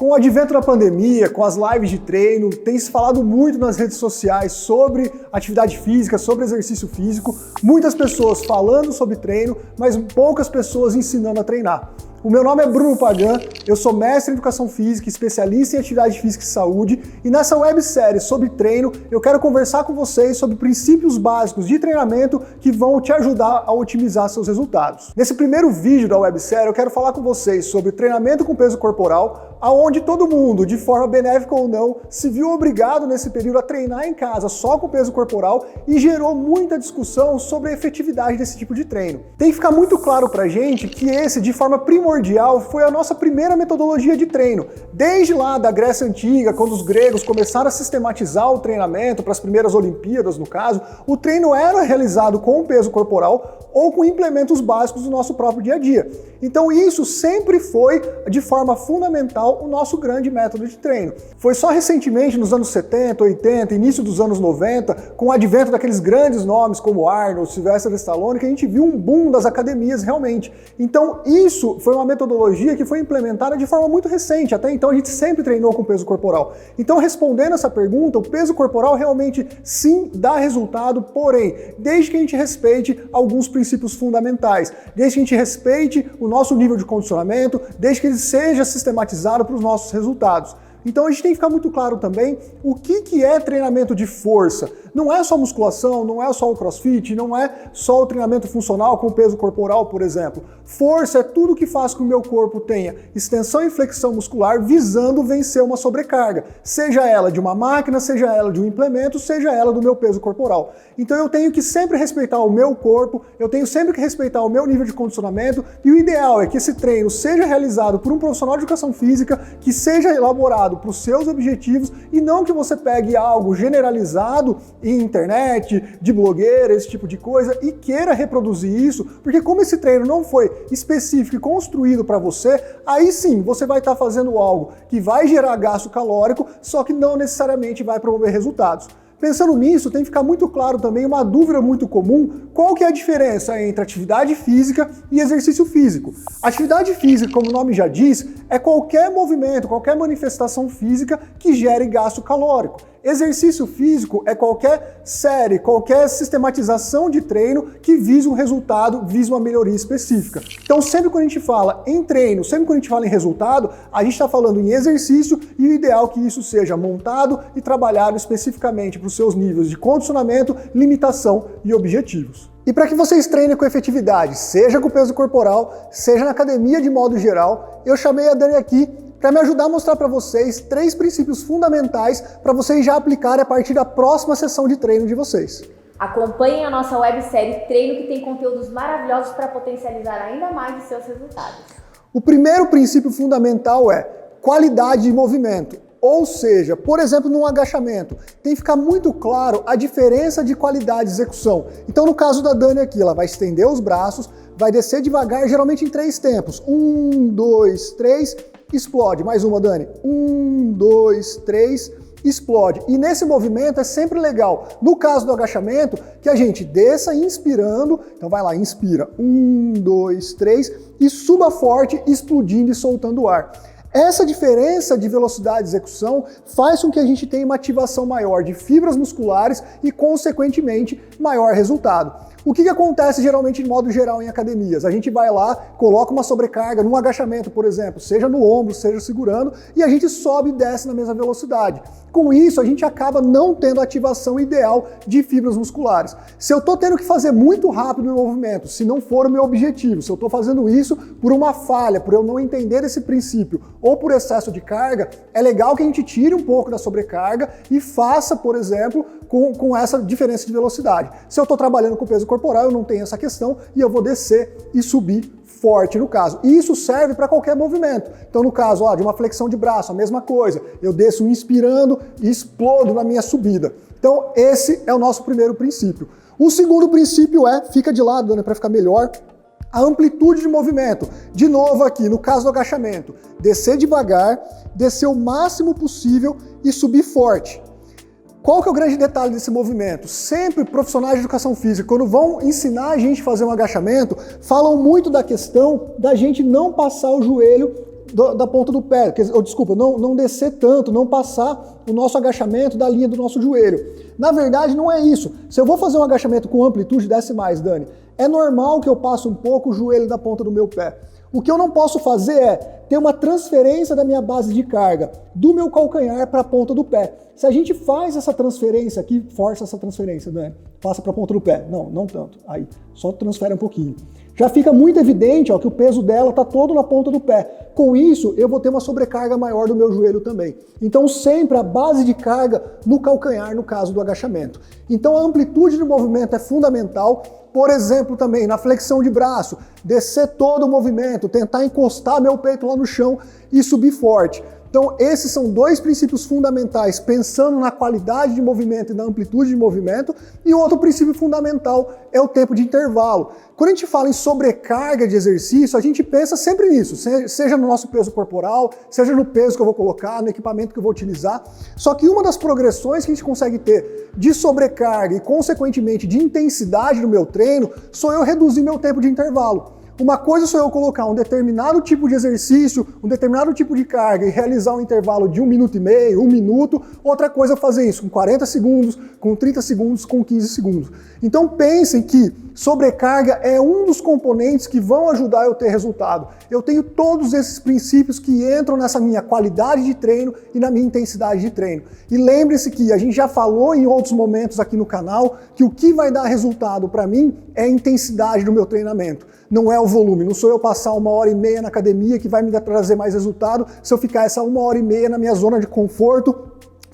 Com o advento da pandemia, com as lives de treino, tem se falado muito nas redes sociais sobre atividade física, sobre exercício físico, muitas pessoas falando sobre treino, mas poucas pessoas ensinando a treinar. O meu nome é Bruno Pagan, eu sou mestre em Educação Física, especialista em Atividade Física e Saúde, e nessa websérie sobre treino eu quero conversar com vocês sobre princípios básicos de treinamento que vão te ajudar a otimizar seus resultados. Nesse primeiro vídeo da websérie eu quero falar com vocês sobre treinamento com peso corporal, aonde todo mundo, de forma benéfica ou não, se viu obrigado nesse período a treinar em casa só com peso corporal e gerou muita discussão sobre a efetividade desse tipo de treino. Tem que ficar muito claro pra gente que esse, de forma primordial, foi a nossa primeira metodologia de treino. Desde lá da Grécia Antiga, quando os gregos começaram a sistematizar o treinamento para as primeiras Olimpíadas, no caso, o treino era realizado com peso corporal ou com implementos básicos do nosso próprio dia a dia. Então isso sempre foi, de forma fundamental, o nosso grande método de treino. Foi só recentemente, nos anos 70, 80, início dos anos 90, com o advento daqueles grandes nomes como Arnold, Sylvester Stallone, que a gente viu um boom das academias realmente. Então isso foi uma metodologia que foi implementada de forma muito recente. Até então a gente sempre treinou com peso corporal. Então, respondendo essa pergunta, o peso corporal realmente sim dá resultado, porém, desde que a gente respeite alguns princípios fundamentais, desde que a gente respeite o nosso nível de condicionamento, desde que ele seja sistematizado para os nossos resultados. Então a gente tem que ficar muito claro também o que é treinamento de força. Não é só musculação, não é só o crossfit, não é só o treinamento funcional com peso corporal, por exemplo. Força é tudo que faz com que o meu corpo tenha extensão e flexão muscular visando vencer uma sobrecarga. Seja ela de uma máquina, seja ela de um implemento, seja ela do meu peso corporal. Então eu tenho que sempre respeitar o meu corpo, eu tenho sempre que respeitar o meu nível de condicionamento e o ideal é que esse treino seja realizado por um profissional de educação física, que seja elaborado para os seus objetivos e não que você pegue algo generalizado em internet, de blogueira, esse tipo de coisa e queira reproduzir isso, porque como esse treino não foi específico e construído para você, aí sim você vai estar fazendo algo que vai gerar gasto calórico, só que não necessariamente vai promover resultados. Pensando nisso, tem que ficar muito claro também uma dúvida muito comum, qual que é a diferença entre atividade física e exercício físico. Atividade física, como o nome já diz, é qualquer movimento, qualquer manifestação física que gere gasto calórico. Exercício físico é qualquer série, qualquer sistematização de treino que visa um resultado, visa uma melhoria específica. Então sempre quando a gente fala em treino, sempre quando a gente fala em resultado, a gente está falando em exercício e o ideal é que isso seja montado e trabalhado especificamente para os seus níveis de condicionamento, limitação e objetivos. E para que vocês treinem com efetividade, seja com peso corporal, seja na academia de modo geral, eu chamei a Dani aqui para me ajudar a mostrar para vocês 3 princípios fundamentais para vocês já aplicarem a partir da próxima sessão de treino de vocês. Acompanhem a nossa websérie Treino, que tem conteúdos maravilhosos para potencializar ainda mais os seus resultados. O primeiro princípio fundamental é qualidade de movimento. Ou seja, por exemplo, num agachamento, tem que ficar muito claro a diferença de qualidade de execução. Então, no caso da Dani aqui, ela vai estender os braços, vai descer devagar, geralmente em 3 tempos. 1, 2, 3, explode. Mais uma, Dani. 1, 2, 3, explode. E nesse movimento é sempre legal, no caso do agachamento, que a gente desça inspirando. Então vai lá, inspira. 1, 2, 3 e suba forte, explodindo e soltando o ar. Essa diferença de velocidade de execução faz com que a gente tenha uma ativação maior de fibras musculares e, consequentemente, maior resultado. O que acontece geralmente de modo geral em academias? A gente vai lá, coloca uma sobrecarga num agachamento, por exemplo, seja no ombro, seja segurando, e a gente sobe e desce na mesma velocidade. Com isso, a gente acaba não tendo a ativação ideal de fibras musculares. Se eu estou tendo que fazer muito rápido o movimento, se não for o meu objetivo, se eu estou fazendo isso por uma falha, por eu não entender esse princípio, ou por excesso de carga, é legal que a gente tire um pouco da sobrecarga e faça, por exemplo, com essa diferença de velocidade. Se eu estou trabalhando com peso corporal, eu não tenho essa questão e eu vou descer e subir forte no caso. E isso serve para qualquer movimento. Então no caso de uma flexão de braço, a mesma coisa. Eu desço inspirando e explodo na minha subida. Então esse é o nosso primeiro princípio. O segundo princípio fica de lado, né, para ficar melhor, a amplitude de movimento. De novo aqui, no caso do agachamento, descer devagar, descer o máximo possível e subir forte. Qual que é o grande detalhe desse movimento? Sempre profissionais de educação física, quando vão ensinar a gente a fazer um agachamento, falam muito da questão da gente não passar o joelho da ponta do pé, desculpa, não descer tanto, não passar o nosso agachamento da linha do nosso joelho. Na verdade, não é isso. Se eu vou fazer um agachamento com amplitude, desce mais, Dani. É normal que eu passe um pouco o joelho da ponta do meu pé. O que eu não posso fazer é ter uma transferência da minha base de carga do meu calcanhar para a ponta do pé. Se a gente faz essa transferência aqui, força essa transferência, Dani, passa para a ponta do pé. Não tanto. Aí, só transfere um pouquinho. Já fica muito evidente, ó, que o peso dela está todo na ponta do pé. Com isso, eu vou ter uma sobrecarga maior do meu joelho também. Então, sempre a base de carga no calcanhar, no caso do agachamento. Então, a amplitude de movimento é fundamental. Por exemplo, também na flexão de braço, descer todo o movimento, tentar encostar meu peito lá no chão e subir forte. Então, esses são dois princípios fundamentais, pensando na qualidade de movimento e na amplitude de movimento. E outro princípio fundamental é o tempo de intervalo. Quando a gente fala em sobrecarga de exercício, a gente pensa sempre nisso, seja no nosso peso corporal, seja no peso que eu vou colocar, no equipamento que eu vou utilizar. Só que uma das progressões que a gente consegue ter de sobrecarga e, consequentemente, de intensidade no meu treino, sou eu reduzir meu tempo de intervalo. Uma coisa sou eu colocar um determinado tipo de exercício, um determinado tipo de carga e realizar um intervalo de 1 minuto e meio, 1 minuto. Outra coisa é fazer isso com 40 segundos, com 30 segundos, com 15 segundos. Então pensem que sobrecarga é um dos componentes que vão ajudar eu a ter resultado. Eu tenho todos esses princípios que entram nessa minha qualidade de treino e na minha intensidade de treino. E lembre-se que a gente já falou em outros momentos aqui no canal que o que vai dar resultado para mim é a intensidade do meu treinamento. Não é o volume, não sou eu passar 1h30 na academia que vai me trazer mais resultado se eu ficar essa 1h30 na minha zona de conforto,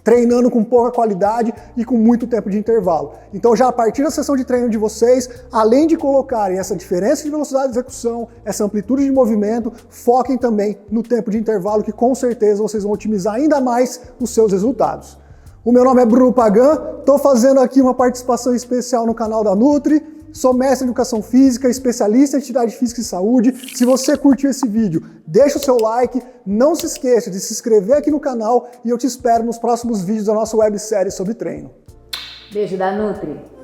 treinando com pouca qualidade e com muito tempo de intervalo. Então já a partir da sessão de treino de vocês, além de colocarem essa diferença de velocidade de execução, essa amplitude de movimento, foquem também no tempo de intervalo que com certeza vocês vão otimizar ainda mais os seus resultados. O meu nome é Bruno Pagan, estou fazendo aqui uma participação especial no canal da Nutri. Sou mestre em Educação Física, especialista em Atividade Física e Saúde. Se você curtiu esse vídeo, deixa o seu like, não se esqueça de se inscrever aqui no canal e eu te espero nos próximos vídeos da nossa websérie sobre treino. Beijo da Nutri!